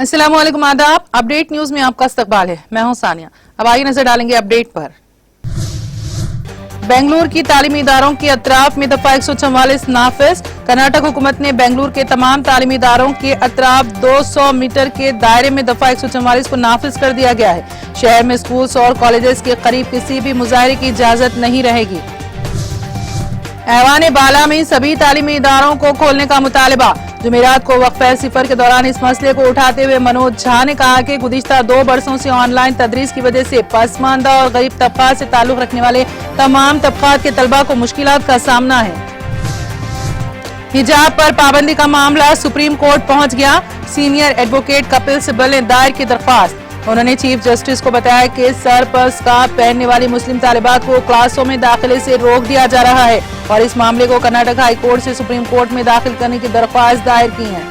अस्सलामुअलैकुम, आदाब। Update news में आपका इस्तकबाल है। मैं हूं सानिया। अब आगे नजर डालेंगे अपडेट पर। बेंगलुरु की तालीमी इदारों के अतराफ में दफा 144 नाफिज। कर्नाटक हुकूमत ने बेंगलुरु के तमाम तालीमी इदारों के अतराफ 200 मीटर के दायरे में दफा 144 को नाफिज कर दिया गया है। शहर में स्कूल्स और कॉलेजेस के करीब किसी भी मुजाहरे की इजाजत नहीं रहेगी। ऐवान बाला में सभी तालीमी इदारों को खोलने का मुतालबा। जुमेरात को वक्फे सिफर के दौरान इस मसले को उठाते हुए मनोज झा ने कहा कि गुज़िश्ता 2 बरसों से ऑनलाइन तदरीस की वजह से पसमानदा और गरीब तबकात से ताल्लुक रखने वाले तमाम तबकात के तलबा को मुश्किलात का सामना है। हिजाब पर पाबंदी का मामला सुप्रीम कोर्ट पहुंच गया। सीनियर एडवोकेट कपिल सिब्बल ने दायर की दरख्वास्त। उन्होंने चीफ जस्टिस को बताया कि सर पर स्कार्फ पहनने वाली मुस्लिम तालिबात को क्लासों में दाखिले से रोक दिया जा रहा है और इस मामले को कर्नाटक हाई कोर्ट से सुप्रीम कोर्ट में दाखिल करने की दरख्वास्त दायर की है।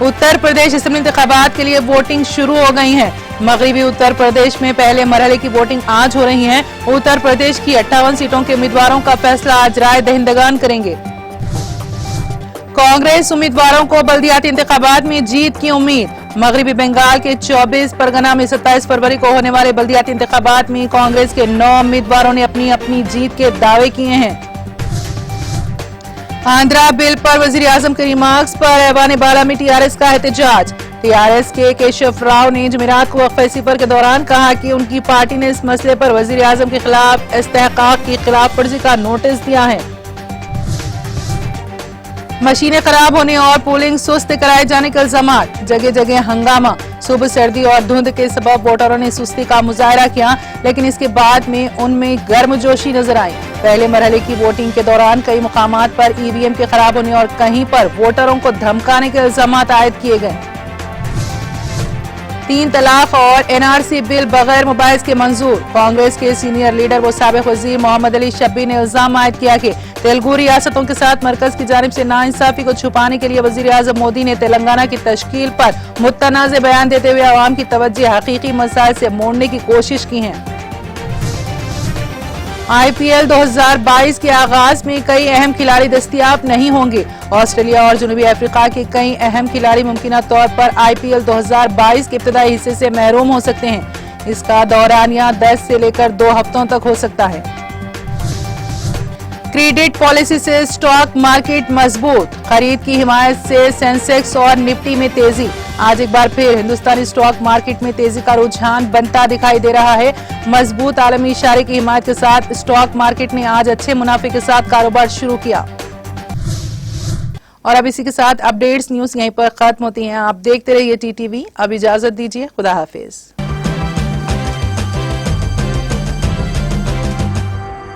उत्तर प्रदेश असेंबली इंतखाबात के लिए वोटिंग शुरू हो गई है। मगरबी उत्तर प्रदेश में पहले मरहले की वोटिंग आज हो रही है। उत्तर प्रदेश की 58 सीटों के उम्मीदवारों का फैसला आज राय दहिंदगान करेंगे। कांग्रेस उम्मीदवारों को बल्दियाती इंतखाबात में जीत की उम्मीद। मगरबी बंगाल के 24 परगना में 27 फरवरी को होने वाले बल्दियाती इंतखाबात में कांग्रेस के 9 उम्मीदवारों ने अपनी अपनी जीत के दावे किए हैं। आंध्रा बिल पर वजीर आजम के रिमार्क्स पर ऐवान बाला में टीआरएस का एहतजाज। टीआरएस के केशव राव ने जुमेरात को वक्फे सिफर के दौरान कहा कि उनकी पार्टी ने इस मसले पर वजीर आजम के खिलाफ इस्तेहकाक की खिलाफ वर्जी का नोटिस दिया है। मशीनें खराब होने और पोलिंग सुस्त कराए जाने के इल्जामात। जगह जगह हंगामा। सुबह सर्दी और धुंध के सबब वोटरों ने सुस्ती का मुजाहरा किया, लेकिन इसके बाद में उनमें गर्मजोशी नजर आई। पहले मरहले की वोटिंग के दौरान कई मुकामात पर ईवीएम के खराब होने और कहीं पर वोटरों को धमकाने के इल्जामात आयद किए गए। 3 तलाक और एनआरसी बिल बगैर मुबाहिस के मंजूर। कांग्रेस के सीनियर लीडर व साबिक वजीर मोहम्मद अली शब्बी ने इल्जाम आयद किया कि तेलुगु रियासतों के साथ मरकज की जानिब से नाइंसाफी को छुपाने के लिए वजीर आजम मोदी ने तेलंगाना की तश्कील पर मुतनाज़ बयान देते हुए आवाम की तवज्जो हकीकी मसाइल से मोड़ने की कोशिश की है। आईपीएल 2022 के आगाज में कई अहम खिलाड़ी दस्तयाब नहीं होंगे। ऑस्ट्रेलिया और जनूबी अफ्रीका के कई अहम खिलाड़ी मुमकिन तौर पर आईपीएल 2022 के इब्तदाई हिस्से से महरूम हो सकते हैं। इसका दौरानिया 10 से लेकर 2 हफ्तों तक हो सकता है। क्रेडिट पॉलिसी से स्टॉक मार्केट मजबूत। खरीद की हिमायत से सेंसेक्स और निफ्टी में तेजी। आज एक बार फिर हिंदुस्तानी स्टॉक मार्केट में तेजी का रुझान बनता दिखाई दे रहा है। मजबूत आलमी इशारे की हिमायत के साथ स्टॉक मार्केट ने आज अच्छे मुनाफे के साथ कारोबार शुरू किया। और अब इसी के साथ अपडेट्स न्यूज यहीं पर खत्म होती हैं। आप देखते रहिए टीटीवी। अब इजाजत दीजिए। खुदा हाफिज।